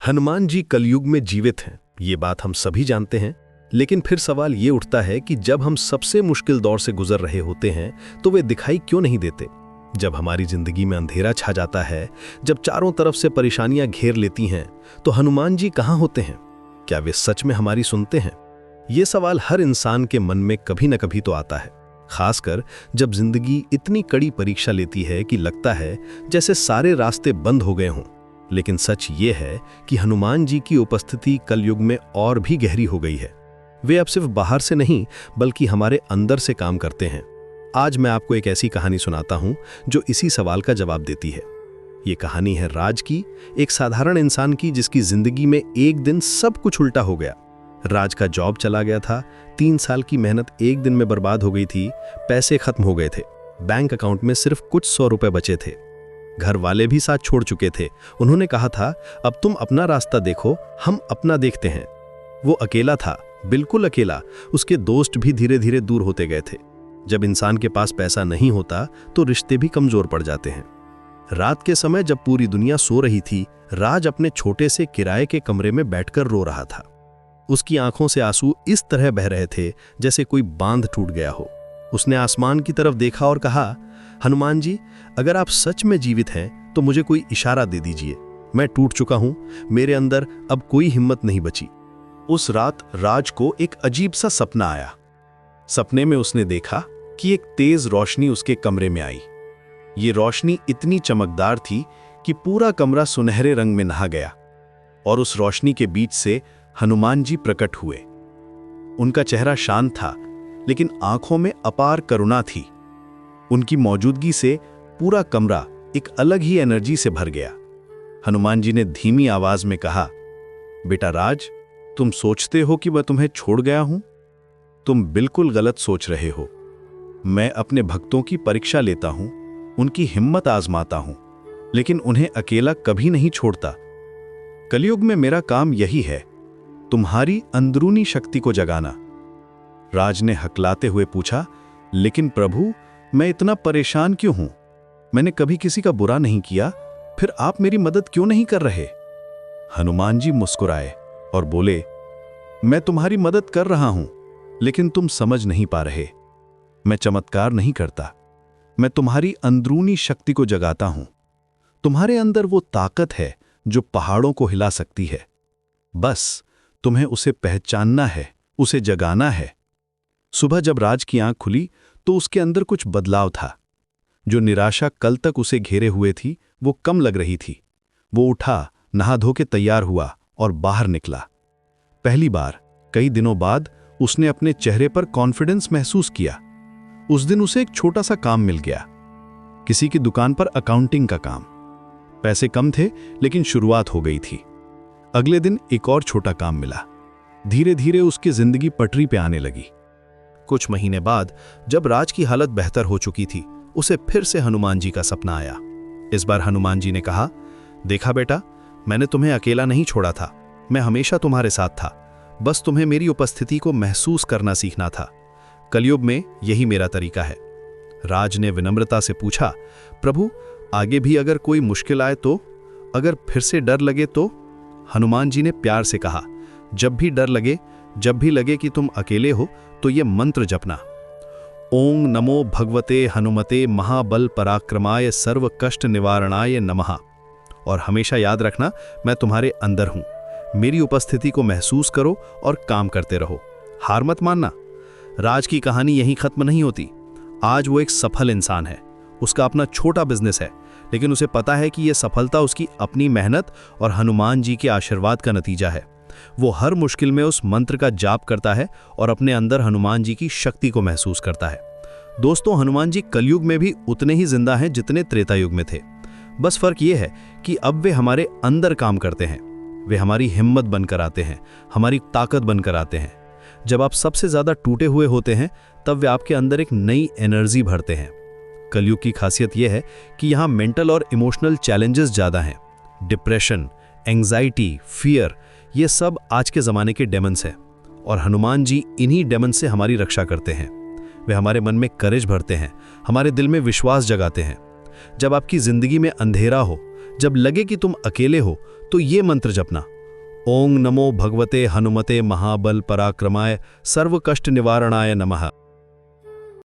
हनुमान जी कलयुग में जीवित हैं, ये बात हम सभी जानते हैं। लेकिन फिर सवाल ये उठता है कि जब हम सबसे मुश्किल दौर से गुजर रहे होते हैं तो वे दिखाई क्यों नहीं देते। जब हमारी जिंदगी में अंधेरा छा जाता है, जब चारों तरफ से परेशानियां घेर लेती हैं, तो हनुमान जी कहाँ होते हैं? क्या वे सच में हमारी सुनते हैं? ये सवाल हर इंसान के मन में कभी न कभी तो आता है, खासकर जब जिंदगी इतनी कड़ी परीक्षा लेती है कि लगता है जैसे सारे रास्ते बंद हो गए हों। लेकिन सच ये है कि हनुमान जी की उपस्थिति कलयुग में और भी गहरी हो गई है। वे अब सिर्फ बाहर से नहीं बल्कि हमारे अंदर से काम करते हैं। आज मैं आपको एक ऐसी कहानी सुनाता हूं जो इसी सवाल का जवाब देती है। ये कहानी है राज की, एक साधारण इंसान की जिसकी जिंदगी में एक दिन सब कुछ उल्टा हो गया। राज का जॉब चला गया था, 3 साल की मेहनत एक दिन में बर्बाद हो गई थी, पैसे खत्म हो गए थे, बैंक अकाउंट में सिर्फ कुछ 100 रुपए बचे थे। घर वाले भी साथ छोड़ चुके थे। उन्होंने कहा था, अब तुम अपना रास्ता देखो, हम अपना देखते हैं। वो अकेला था, बिल्कुल अकेला। उसके दोस्त भी धीरे धीरे दूर होते गए थे। जब इंसान के पास पैसा नहीं होता तो रिश्ते भी कमजोर पड़ जाते हैं। रात के समय जब पूरी दुनिया सो रही थी, राज अपने छोटे से किराए के कमरे में बैठकर रो रहा था। उसकी आंखों से आंसू इस तरह बह रहे थे जैसे कोई बांध टूट गया हो। उसने आसमान की तरफ देखा और कहा, हनुमान जी, अगर आप सच में जीवित हैं तो मुझे कोई इशारा दे दीजिए। मैं टूट चुका हूं, मेरे अंदर अब कोई हिम्मत नहीं बची। उस रात राज को एक अजीब सा सपना आया। सपने में उसने देखा कि एक तेज रोशनी उसके कमरे में आई। ये रोशनी इतनी चमकदार थी कि पूरा कमरा सुनहरे रंग में नहा गया और उस रोशनी के बीच से हनुमान जी प्रकट हुए। उनका चेहरा शांत था, लेकिन आंखों में अपार करुणा थी। उनकी मौजूदगी से पूरा कमरा एक अलग ही एनर्जी से भर गया। हनुमान जी ने धीमी आवाज में कहा, बेटा राज, तुम सोचते हो कि मैं तुम्हें छोड़ गया हूं? तुम बिल्कुल गलत सोच रहे हो। मैं अपने भक्तों की परीक्षा लेता हूं, उनकी हिम्मत आजमाता हूं, लेकिन उन्हें अकेला कभी नहीं छोड़ता। कलयुग में मेरा काम यही है, तुम्हारी अंदरूनी शक्ति को जगाना। राज ने हकलाते हुए पूछा, लेकिन प्रभु, मैं इतना परेशान क्यों हूं? मैंने कभी किसी का बुरा नहीं किया, फिर आप मेरी मदद क्यों नहीं कर रहे? हनुमान जी मुस्कुराए और बोले, मैं तुम्हारी मदद कर रहा हूं, लेकिन तुम समझ नहीं पा रहे। मैं चमत्कार नहीं करता, मैं तुम्हारी अंदरूनी शक्ति को जगाता हूं। तुम्हारे अंदर वो ताकत है जो पहाड़ों को हिला सकती है। बस तुम्हें उसे पहचानना है, उसे जगाना है। सुबह जब राज की आंख खुली तो उसके अंदर कुछ बदलाव था। जो निराशा कल तक उसे घेरे हुए थी वो कम लग रही थी। वो उठा, नहा धो के तैयार हुआ और बाहर निकला। पहली बार कई दिनों बाद उसने अपने चेहरे पर कॉन्फिडेंस महसूस किया। उस दिन उसे एक छोटा सा काम मिल गया, किसी की दुकान पर अकाउंटिंग का काम। पैसे कम थे लेकिन शुरुआत हो गई थी। अगले दिन एक और छोटा काम मिला। धीरे धीरे उसकी जिंदगी पटरी पे आने लगी। कुछ महीने बाद जब राज की हालत बेहतर हो चुकी थी, उसे फिर से हनुमान जी का सपना आया। इस बार हनुमान जी ने कहा, देखा बेटा, मैंने तुम्हें अकेला नहीं छोड़ा था, मैं हमेशा तुम्हारे साथ था। बस तुम्हें मेरी उपस्थिति को महसूस करना सीखना था। कलयुग में यही मेरा तरीका है। राज ने विनम्रता से पूछा, प्रभु, आगे भी अगर कोई मुश्किल आए तो? अगर फिर से डर लगे तो? हनुमान जी ने प्यार से कहा, जब भी डर लगे, जब भी लगे कि तुम अकेले हो, तो ये मंत्र जपना, ओम नमो भगवते हनुमते महाबल पराक्रमाय सर्व कष्ट निवारणाय नमः। और हमेशा याद रखना, मैं तुम्हारे अंदर हूं। मेरी उपस्थिति को महसूस करो और काम करते रहो, हार मत मानना। राज की कहानी यहीं खत्म नहीं होती। आज वो एक सफल इंसान है। उसका अपना छोटा बिजनेस है, लेकिन उसे पता है कि यह सफलता उसकी अपनी मेहनत और हनुमान जी के आशीर्वाद का नतीजा है। वो हर मुश्किल में उस मंत्र का जाप करता है और अपने अंदर हनुमान जी की शक्ति को महसूस करता है। दोस्तों, हनुमान जी कलयुग में भी उतने ही जिंदा हैं जितने त्रेता युग में थे। बस फर्क ये है कि अब वे हमारे अंदर काम करते हैं। वे हमारी हिम्मत बनकर आते हैं, हमारी ताकत बनकर आते हैं। जब आप सबसे ज्यादा टूटे हुए होते हैं, तब वे आपके अंदर एक नई एनर्जी भरते हैं। कलयुग की खासियत यह है कि यहाँ मेंटल और इमोशनल चैलेंजेस ज्यादा हैं। डिप्रेशन, एंजाइटी, फियर, ये सब आज के ज़माने के डेमन्स हैं और हनुमान जी इन्हीं डेमन से हमारी रक्षा करते हैं। वे हमारे मन में करेज भरते हैं, हमारे दिल में विश्वास जगाते हैं। जब आपकी ज़िंदगी में अंधेरा हो, जब लगे कि तुम अकेले हो, तो ये मंत्र जपना, ओं नमो भगवते हनुमते महाबल पराक्रमाय सर्व कष्ट निवारणाय नमः।